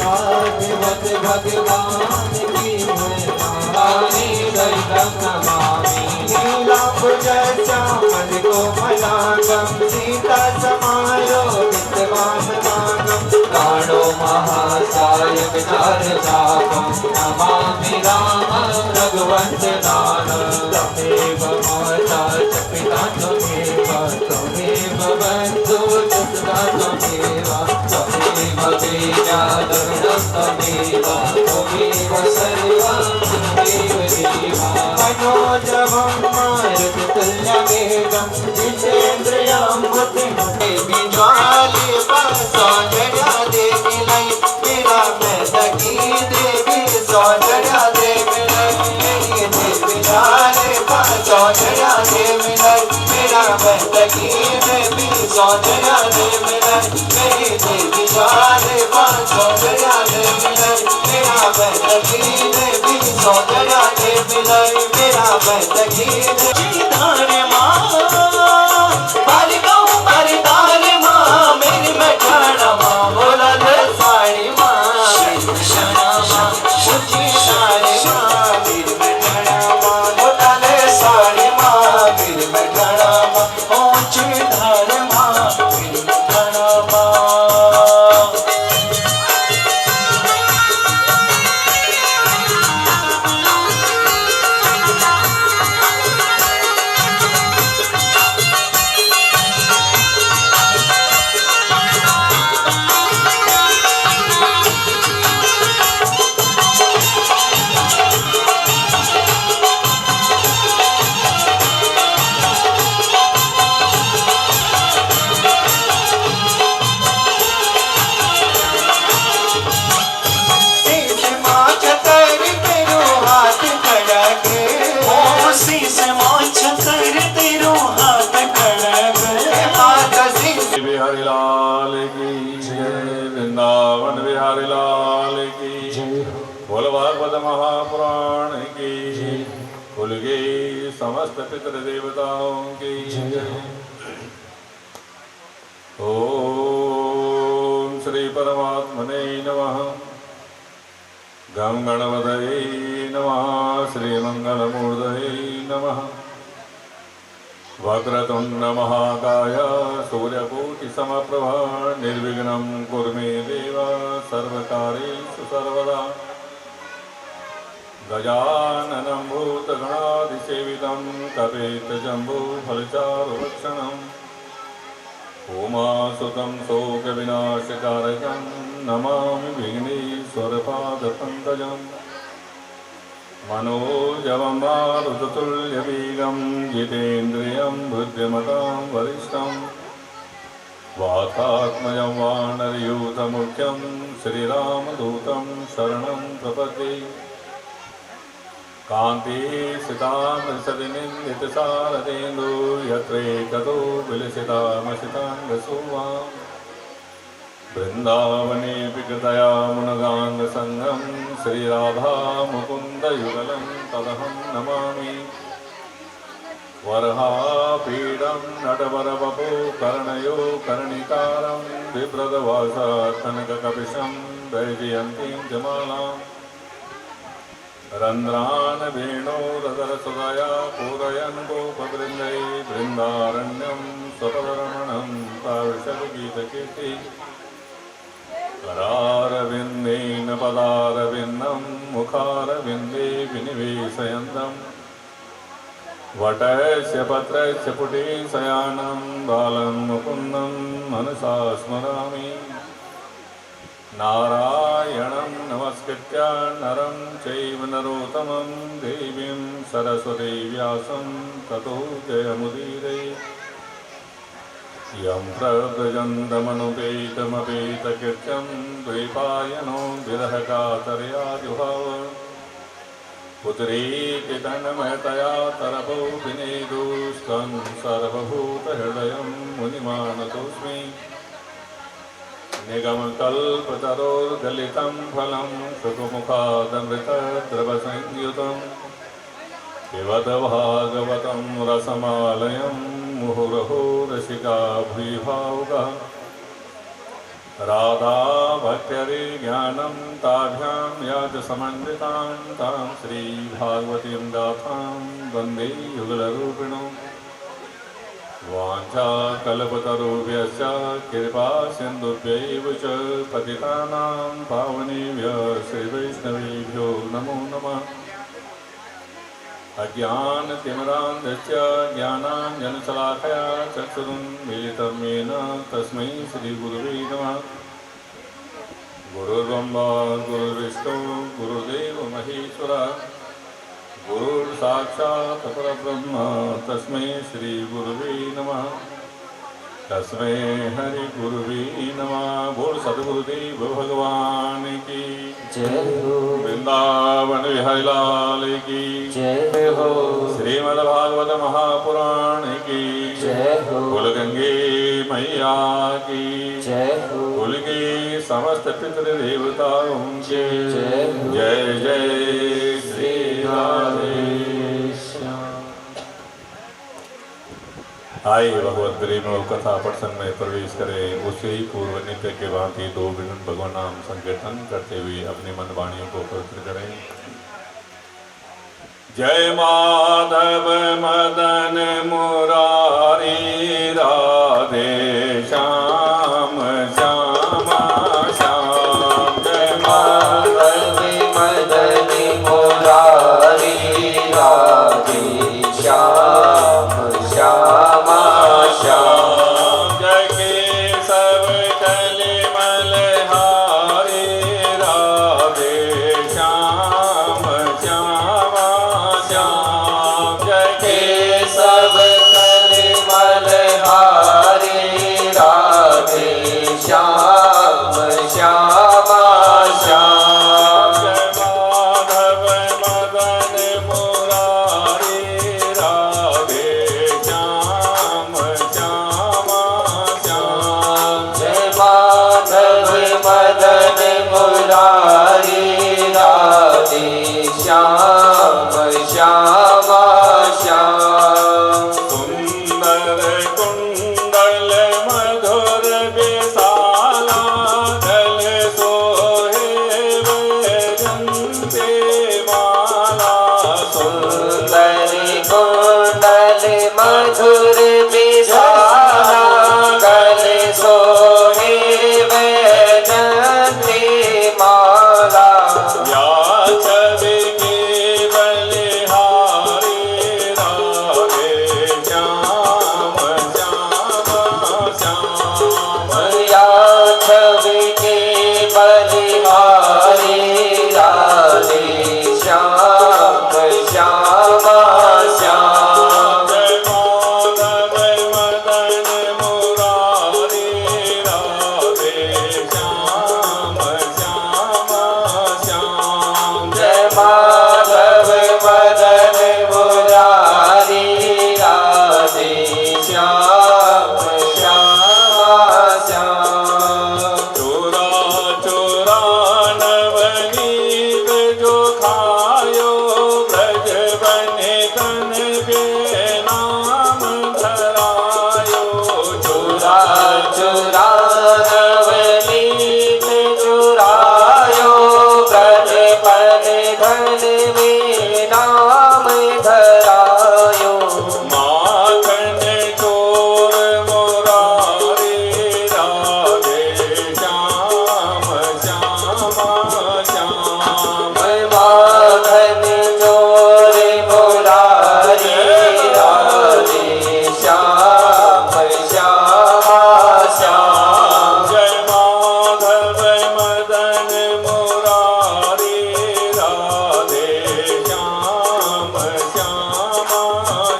भागवत भगवान की है नारायणी दैवम नमामि। नीलाभ जैसा मन को मलागम, सीता समायो विद्यमान मागम, प्राणो महासाय विचार जापम, नमामि रामं रघुवंशनाथं। तमेव माता च पिता त्वमेव, त्वमेव बन्धु च सदा त्वमेव, त्वमेव विद्याधरं त्वमेव, त्वमेव सर्वं त्वमेव देवा। मनोजवं मारुततुल्यवेगं, जितेन्द्रियं बुद्धिमते ज्वाले सौंदर्या देवी लय, मेरा मैं सखी देवी सौंदर्या देवी लय, मेरी देवी ज्वाले सौंदर्या देवी लय, मेरा मैं सखी देवी सौंदर्या देवी लय, मेरी देवी ज्वाले सौंदर्या देवी लय, मेरा मैं सखी देवी सौंदर्या देवी लय, मेरा मैं सखी देवी धारे माँ बालिका बिहारी लाल की जय। वृंदावन बिहारी लाल की जय। बोल भागवत महापुराण की खुल गई समस्त पितृदेवताओं की जय। ओम श्री परमात्मने नमः। गं गणपतये नमः। श्रीमंगलमूर्तये नमः। वक्रतुंड महाकाय सूर्यकोटिसमप्रभा निर्विघ्नं कुरु मे देव सर्वकार्येषु सर्वदा। गजाननं भूतगणाधिसेवितं कपितजम्बूफलचारुभक्षणम् उमासुतं शोकविनाशकारकं नमामि विघ्नेश्वरपादपङ्कजम्। मनोजवं मारुततुल्यवेगं जितेन्द्रियं बुद्धिमतां वरिष्ठं वातात्मजं वानरयूथमुख्यं श्रीरामदूतं शरणं प्रपद्ये। कान्ते सितामृषदिनिन्दितसारदेन्दु यत्रैकतो विलसितामसिताङ्गसुवां। वृन्दावने विकृतया मुनगाङ्गसङ्गं श्रीराधा मुकुन्दयुगलं तदहं नमामि। वरहापीडं नटवरवपु कर्णयो कर्णिकारं बिभ्रदवासा कनककपिशं वैजयन्तीं जमालाम्। रन्ध्रान् वेणोरधरसुधया पूरयन् गोपवृन्दै वृन्दारण्यं स्वपदरमणं तादृशगीतकीर्ति। करारविन्देन पदारविन्दं मुखारविन्दे विनिवेशयन्तं वटस्य पत्रस्य पुटे शयानं बालं मुकुन्दं मनसा स्मरामि। नारायणं नमस्कृत्य नरं चैव नरोत्तमं देवीं सरस्वती व्यासं ततो जयमुदीरये। यं प्रव्रजन्तमनुपेतमपेतकृत्यं द्वैपायनो विरहकातरया जुहाव। पुत्रीति तन्मयतया तरपो विनेदुस्तं सर्वभूतहृदयं मुनिमानतोऽस्मि। निगमकल्पतरोर्गलितं फलं सुखमुखादमृतद्रवसंयुतं पिबत भागवतं रसमालयं मुहुरहो रसिका भूयिभावुकः। राधा भक्त्यरिज्ञानं ताभ्यां याच समन्वितां तां श्रीभागवतीं गाथां वन्दे युगलरूपिणौ। वाञ्छाकल्पतरुभ्यश्च कृपा सिन्धुभ्यैव च पतितानां पावनेभ्यः श्रीवैष्णवेभ्यो नमो नमः। अज्ञानतिमिरान्धस्य ज्ञानाञ्जनशलाकया चक्षुरुन्मीलितं येन तस्मै श्रीगुरुवे नमः। गुरुर्ब्रह्मा गुरुर्विष्णु गुरुर्देवो महेश्वरः गुरुर्साक्षात् परब्रह्म तस्मै श्री गुरुवे नमः। तस्मै हरि गुरुवे नमः। बोल सद्गुरुदेव भगवान की जय हो। वृंदावन बिहारी लाल की जय हो। श्रीमद्भागवत महापुराण की जय हो। कुल गंगे मैया की जय हो। कुल के समस्त पितृदेवताओं के जय हो। जय जय श्री राधे। आइए भगवत प्रेम और कथा पठन में प्रवेश करें। उसी पूर्व नित्य के भांति 2 मिनट भगवान नाम संकीर्तन करते हुए अपनी मन वाणियों को पवित्र करें। जय माधव मदन मुरारी राधे श्याम श्यामा श्याम। जय माधव मदन मुरारी राधे श्याम श्यामा श्याम। जय केशव कलिमल हारे राधे श्याम श्यामा श्याम। जय केशव कलिमल हारे श्याम श्यामा श्याम सुंदर कुंडल मधुर विशाला गल सोहे वैजंती माला सुंदर कुंडल मधुर विशाला गले सोहे वैजंती माला या छवि के बलिहारी राधे श्याम श्याम श्याम या छवि के बलिहारी राधे श्याम श्यामा श्याम जय माधव मदन मुरारी राधे श्याम श्याम श्याम जय माधव मदन मुरारी राधे श्याम श्यामा श्याम चोरा चोरा नवनीत जो खायो ब्रज बने तन के नाम धरायो चुरा चुरा नवनीत चुरायो ब्रज पद धन में नाम धरायो माखन चोर मुरारी राधे श्याम श्याम श्याम माधन चोर मुरारी राधे श्याम श्यामा श्याम जय माधव मदन मुरारी राधे श्याम श्याम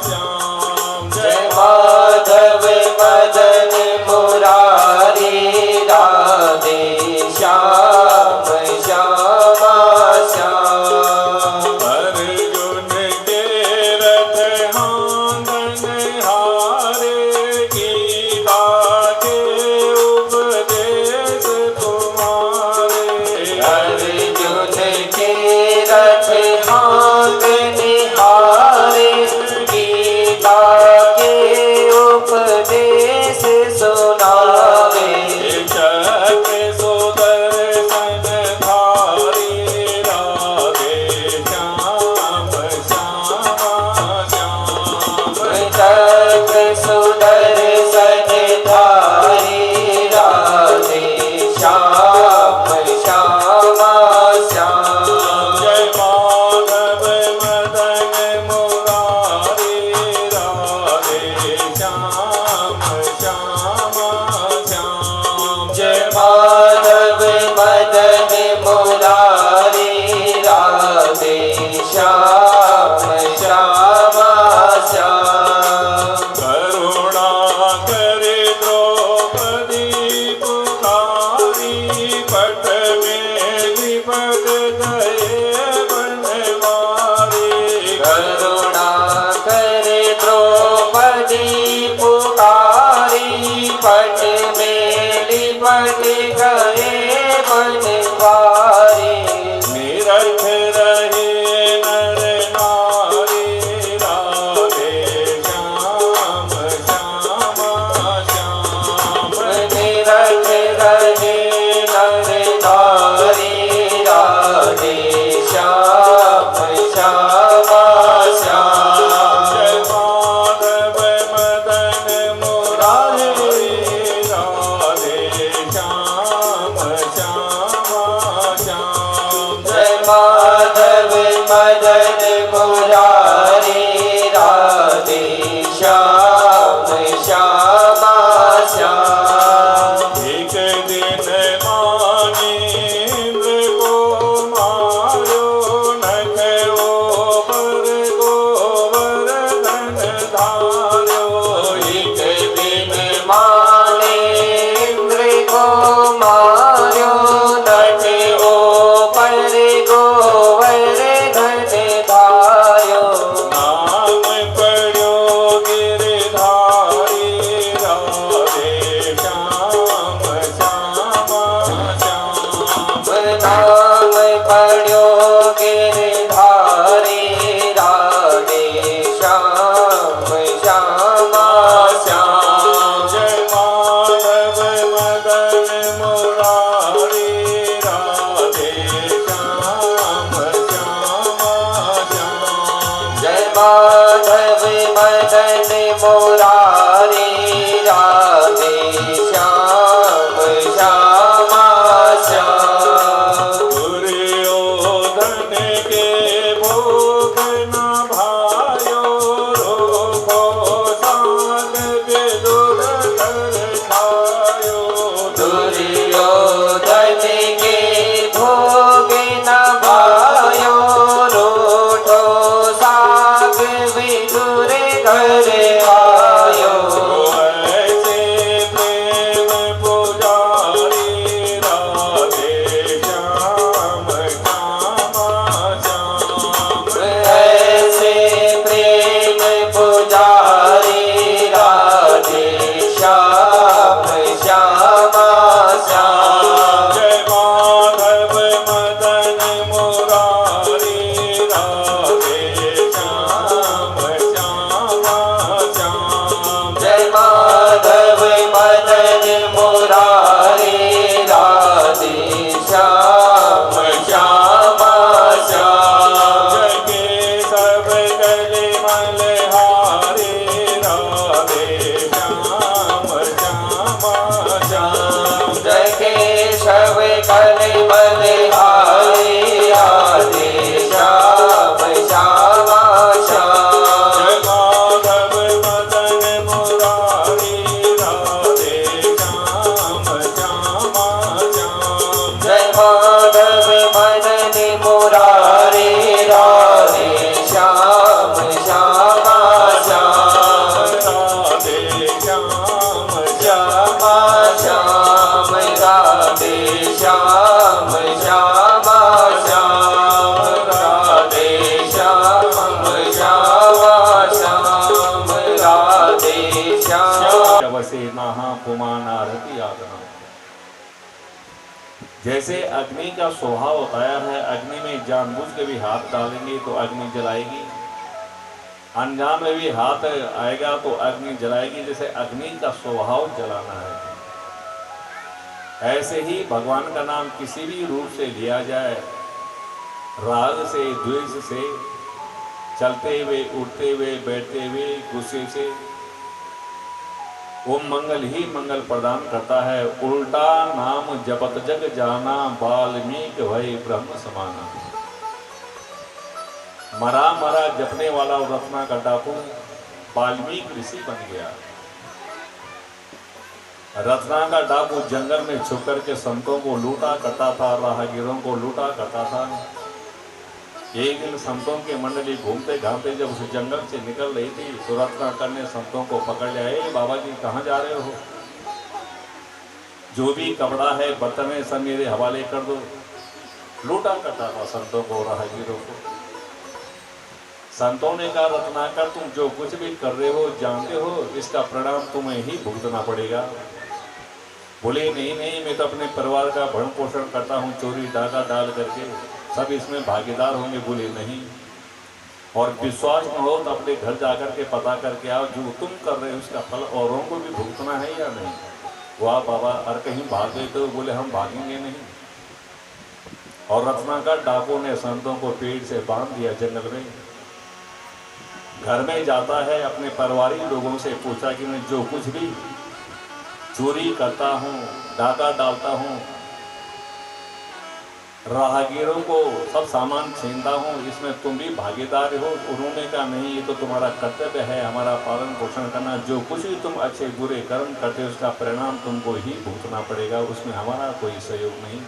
श्याम जय माधव मदन मुरारी राधे श्याम श्यामा श्याम अर्जुन के रथ हांगन हारे गीता के उपदेश तुम्हारे अर्जुन के रथ हाथ निहारे गीता के उपदेश सुनावे चक सुदर्शन धारी राधे श्याम श्याम श्याम चक सुदर्शन धारी राधे श्याम श्यामा श्याम जय माधव मदन मुरारी राधे श्याम श्याम श्याम जय माधव मदन मुरारी राधे श्याम श्यामा श्याम करुणा करे द्रौपदी पुकारी पट में लिपट गए बनवारी करुणा करे द्रौपदी पुकारी पट में लिपट गए बनवारी निरख रहे नर नारी राधे श्याम श्याम श्याम निरख रहे नर नारी राधे श्याम श्यामा श्याम जय माधव मदन मुरारी राधे श्याम मुरारी राधे श्याम श्यामा श्याम दुर्योधन के भोग न भायो रोको साग विदुर कर खायो दुर्योधन के भोग न भायो रोठो साग विदुर घर आयो ऐसे प्रेम पुजारी राधे श्याम श्यामा श्याम ऐसे प्रेम पुजारी राधे श्याम श्यामा श्याम जय माधव मदन मुरारी राधे श्याम श्यामा श्याम जय माधव मदन मुरारी राधे श्याम श्यामा श्याम जय केशव गले मलहारी राधे श्याम श्यामा श्याम जय केशव कलिमल हारी राधे श्याम श्यामा श्याम जय माधव मदन मुरारी राधे श्याम श्यामा श्याम जय माधव मदन मुरारी राधे श्याम श्यामा श्याम राधे श्याम श्यामा श्याम राधे श्याम श्यामा श्याम राधे श्याम श्यामा श्याम राधे श्याम वसे नाहा पुमान आरती आदना। जैसे अग्नि का स्वभाव बताया है, अग्नि में जानबूझ के भी हाथ डालेंगे तो अग्नि जलाएगी, अनजान में भी हाथ आएगा तो अग्नि जलाएगी। जैसे अग्नि का स्वभाव जलाना है, ऐसे ही भगवान का नाम किसी भी रूप से लिया जाए, राग से, द्वेष से, चलते हुए, उठते हुए, बैठते हुए, गुस्से से, वो मंगल ही मंगल प्रदान करता है। उल्टा नाम जपत जग जाना, वाल्मीकि भई ब्रह्म समाना। मरा मरा जपने वाला रत्ना का डाकू वाल्मीकि ऋषि बन गया। रत्ना का डाकू जंगल में छुप करके संतों को लूटा करता था, राहगीरों को लूटा करता था। एक दिन संतों की मंडली घूमते घामते जब उस जंगल से निकल रही थी तो रत्नाकर ने संतों को पकड़ लिया। बाबा जी कहाँ जा रहे हो? जो भी कपड़ा है, बर्तन है, सब मेरे हवाले कर दो। लूटा करता था संतों को, राहगीरों को। संतों ने कहा, रत्नाकर तुम जो कुछ भी कर रहे हो जानते हो, इसका परिणाम तुम्हें ही भुगतना पड़ेगा। बोले नहीं नहीं, मैं तो अपने परिवार का भरण पोषण करता हूँ, चोरी डाका डाल करके, सब इसमें भागीदार होंगे। बोले नहीं, और विश्वास न हो तो अपने घर जाकर के पता करके आओ, जो तुम कर रहे हो उसका फल औरों को भी भुगतना है या नहीं। वाह बाबा, और कहीं भाग गए तो बोले हम भागेंगे नहीं। और रत्नाकर डाकू ने संतों को पेड़ से बांध दिया जंगल में। घर में जाता है, अपने परिवारिक लोगों से पूछा कि मैं जो कुछ भी चोरी करता हूँ, डाका डालता हूँ, राहगीरों को सब सामान छीनता हूँ, इसमें तुम भी भागीदार हो। उन्होंने कहा नहीं, ये तो तुम्हारा कर्तव्य है हमारा पालन पोषण करना। जो कुछ भी तुम अच्छे बुरे कर्म करते हो उसका परिणाम तुमको ही भुगतना पड़ेगा, उसमें हमारा कोई सहयोग नहीं।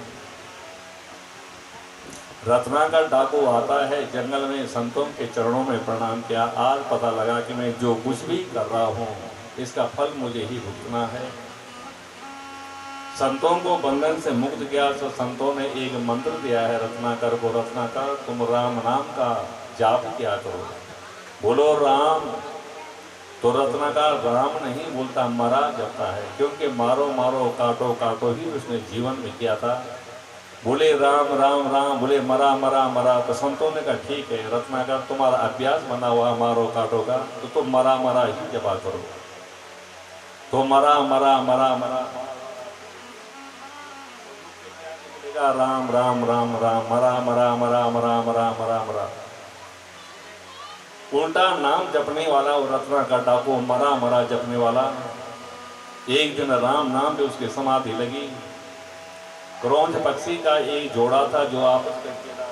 रत्नाकर डाकू आता है जंगल में, संतों के चरणों में प्रणाम किया। आज पता लगा कि मैं जो कुछ भी कर रहा हूँ इसका फल मुझे ही भुगतना है। संतों को बंधन से मुक्त किया तो संतों ने एक मंत्र दिया है रत्नाकर को। रत्नाकर तुम राम नाम का जाप किया करो, बोलो राम। तो रत्नाकर राम नहीं बोलता, मरा जपता है, क्योंकि मारो मारो काटो काटो ही उसने जीवन में किया था। बोले राम राम राम, बोले मरा मरा मरा। तो संतों ने कहा ठीक है रत्नाकर, तुम्हारा अभ्यास बना हुआ मारो काटो का, तो तुम मरा मरा ही जपा करो। तो मरा मरा मरा मरा राम राम राम राम, मरा मरा मरा मरा मरा मरा मरा। उल्टा नाम जपने वाला और रत्ना का डाकू मरा मरा जपने वाला। एक दिन राम नाम पे उसकी समाधि लगी। क्रौंच पक्षी का एक जोड़ा था जो आपस में खेला।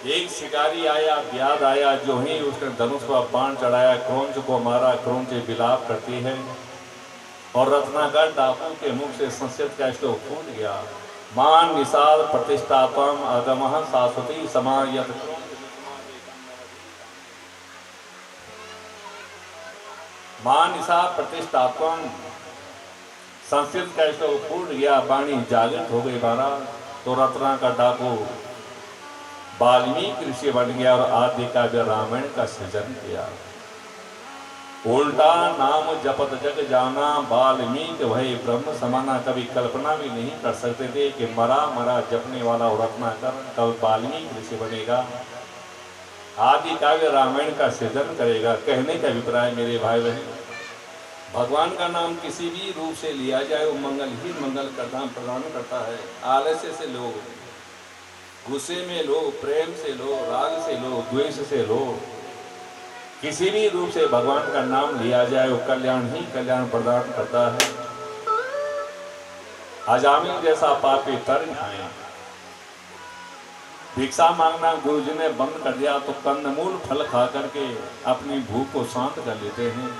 एक शिकारी आया, व्याध आया, जो ही उसने धनुष पर बाण चढ़ाया, क्रौंच को मारा। क्रौंच विलाप करती है और रत्नाकर डाकू के मुख से संस्कृत का श्लोक फूट गया। मान निषाद प्रतिष्ठात्म अगमः शाश्वती समायत। मान निषाद प्रतिष्ठात्म संस्कृत का श्लोक फूट गया, वाणी जागृत हो गई महाराज। तो रत्नाकर डाकू वाल्मीकि ऋषि बन गया और आदि काव्य रामायण का सृजन किया। उल्टा नाम जपत जग जाना, वाल्मीकि वही ब्रह्म समाना। कभी कल्पना भी नहीं कर सकते थे कि मरा मरा जपने वाला और रत्नाकर कब वाल्मीकि ऋषि बनेगा, आदि काव्य रामायण का सृजन करेगा। कहने का अभिप्राय मेरे भाई बहन, भगवान का नाम किसी भी रूप से लिया जाए वो मंगल ही मंगल प्रदान करता है। आलस्य से लो, गुस्से में लो, प्रेम से लो, राग से लो, द्वेष से लो, किसी भी रूप से भगवान का नाम लिया जाए वो कल्याण ही कल्याण प्रदान करता है। अजामिल जैसा पापी तर्क खाए, भिक्षा मांगना गुरु जी ने बंद कर दिया तो कंदमूल फल खा करके अपनी भूख को शांत कर लेते हैं।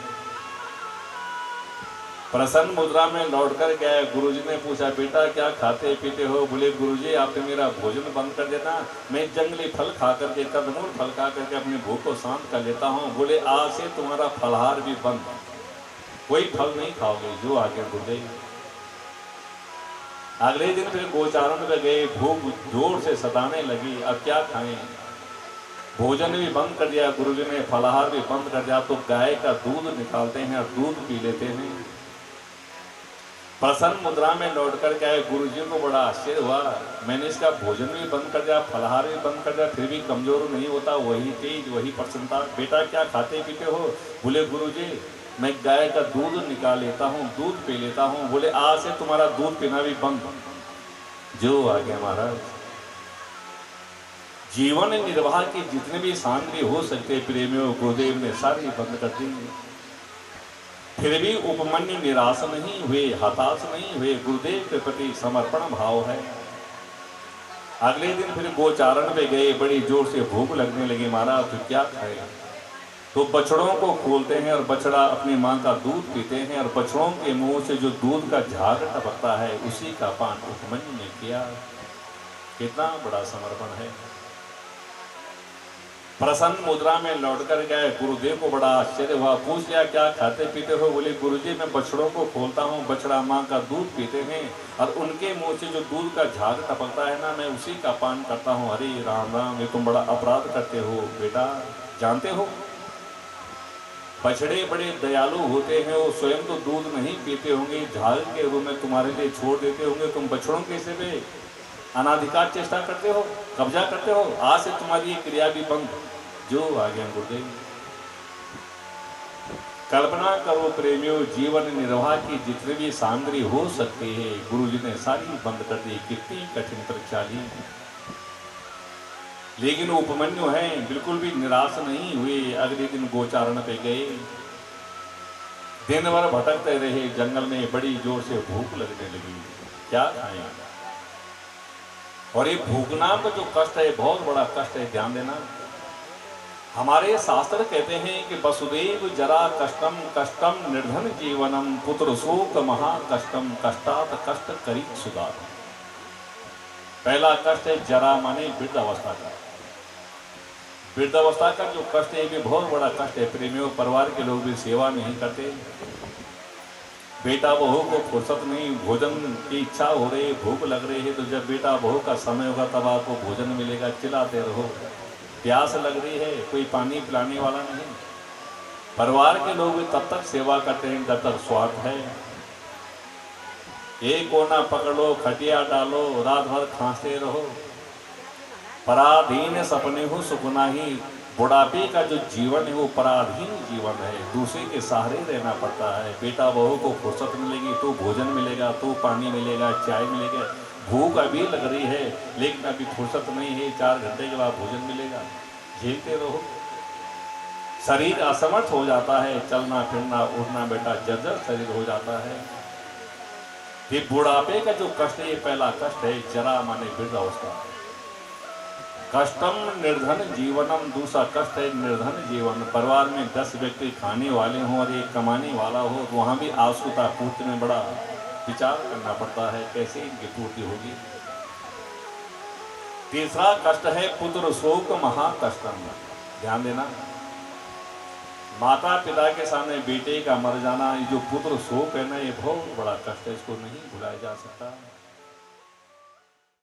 प्रसन्न मुद्रा में लौटकर गए, गुरुजी ने पूछा बेटा क्या खाते पीते हो? बोले गुरुजी आपने मेरा भोजन बंद कर देना, मैं जंगली फल खा करके कंदमूल फल खा करके अपनी भूख को शांत कर लेता हूँ। बोले आज से तुम्हारा फलहार भी बंद, कोई फल नहीं खाओगे, जो आगे गुरुदेव। अगले दिन फिर गोचारण में गए, भूख जोर से सताने लगी, अब क्या खाएं? भोजन भी बंद कर दिया गुरुजी ने, फलहार भी बंद कर दिया, तो गाय का दूध निकालते हैं और दूध पी लेते हैं। प्रसन्न मुद्रा में लौटकर गए, गुरुजी को बड़ा आश्चर्य हुआ, मैंने इसका भोजन भी बंद कर दिया, फलहार भी बंद कर दिया, फिर भी कमजोर नहीं होता, वही तेज वही प्रसन्नता। बेटा क्या खाते पीते हो? बोले गुरुजी मैं गाय का दूध निकाल लेता हूँ, दूध पी लेता हूँ। बोले आज से तुम्हारा दूध पीना भी बंद, जो आ गया महाराज। जीवन निर्वाह की जितने भी सामग्री हो सकते प्रेमियों, गुरुदेव ने सारी बंद कर दी। फिर भी उपमन्यु निराश नहीं हुए, हताश नहीं हुए, गुरुदेव के प्रति समर्पण भाव है। अगले दिन फिर गोचारण पे गए, बड़ी जोर से भूख लगने लगी, महाराज तो क्या खाएगा? तो बछड़ों को खोलते हैं और बछड़ा अपनी माँ का दूध पीते हैं और बछड़ों के मुंह से जो दूध का झाग टपकता है उसी का पान उपमन्यु ने किया। कितना बड़ा समर्पण है। प्रसन्न मुद्रा में लौटकर गए, गुरुदेव को बड़ा आश्चर्य हुआ, पूछ लिया क्या खाते पीते हो? बोले गुरुजी मैं बछड़ों को खोलता हूँ, बछड़ा माँ का दूध पीते हैं और उनके मुंह से जो दूध का झाग टपकता है ना, मैं उसी का पान करता हूँ। अरे राम राम, ये तुम बड़ा अपराध करते हो बेटा, जानते हो बछड़े बड़े दयालु होते हैं, वो स्वयं तो दूध नहीं पीते होंगे, झाग के रूप में तुम्हारे लिए छोड़ देते होंगे, तुम बछड़ों के से पे अनाधिकार चेष्टा करते हो, कब्जा करते हो। आज से तुम्हारी ये क्रिया भी बंद, जो आ गया गुरुदेव। कल्पना करो प्रेमियों, जीवन निर्वाह की जितनी भी सामग्री हो सकती है गुरुजी ने सारी बंद कर दी। कितनी कठिन परीक्षा ली, लेकिन उपमन्यु हैं बिल्कुल भी निराश नहीं हुए। अगले दिन गोचारण पे गए, दिन भर भटकते रहे जंगल में, बड़ी जोर से भूख लगने लगी, क्या खाएं? और ये भूखना का जो कष्ट है बहुत बड़ा कष्ट है, ध्यान देना। हमारे शास्त्र कहते हैं कि वसुदेव जरा कष्टम कष्टम निर्धन जीवनम पुत्र शोक महा कष्टम कष्टात कष्ट करी सुधार। पहला कष्ट है जरा माने वृद्धावस्था का। वृद्धावस्था का जो कष्ट है ये भी बहुत बड़ा कष्ट है प्रेमियों। परिवार के लोग भी सेवा नहीं करते, बेटा बहू को फुर्सत नहीं, भोजन की इच्छा हो रही, भूख लग रही है, तो जब बेटा बहू का समय होगा तब आपको भोजन मिलेगा, चिल्लाते रहो। प्यास लग रही है, कोई पानी पिलाने वाला नहीं। परिवार के लोग भी तब तक सेवा करते हैं जब तक स्वार्थ है। एक कोना पकड़ो, खटिया डालो, रात भर खांसते रहो। पराधीन सपने हो सुखना ही। बुढ़ापे का जो जीवन है वो पराधीन जीवन है, दूसरे के सहारे रहना पड़ता है। बेटा बहू को फुर्सत मिलेगी तो भोजन मिलेगा, तो पानी मिलेगा, चाय मिलेगा। भूख अभी लग रही है लेकिन अभी फुर्सत नहीं है, 4 घंटे के बाद भोजन मिलेगा, झेलते रहो। शरीर असमर्थ हो जाता है, चलना फिरना उठना बेटा जर्जर शरीर हो जाता है। ये बुढ़ापे का जो कष्ट है, ये पहला कष्ट है, जरा माने वृद्धावस्था। कष्टम निर्धन जीवनम, दूसरा कष्ट है निर्धन जीवन। परिवार में 10 व्यक्ति खाने वाले हों और एक कमाने वाला हो तो वहाँ भी आशुता पूर्ति में बड़ा विचार करना पड़ता है, कैसे इनकी पूर्ति होगी। तीसरा कष्ट है पुत्र शोक महाकष्टम। ध्यान देना, माता पिता के सामने बेटे का मर जाना, ये जो पुत्र शोक है ना, ये बहुत बड़ा कष्ट है, इसको नहीं भुलाया जा सकता।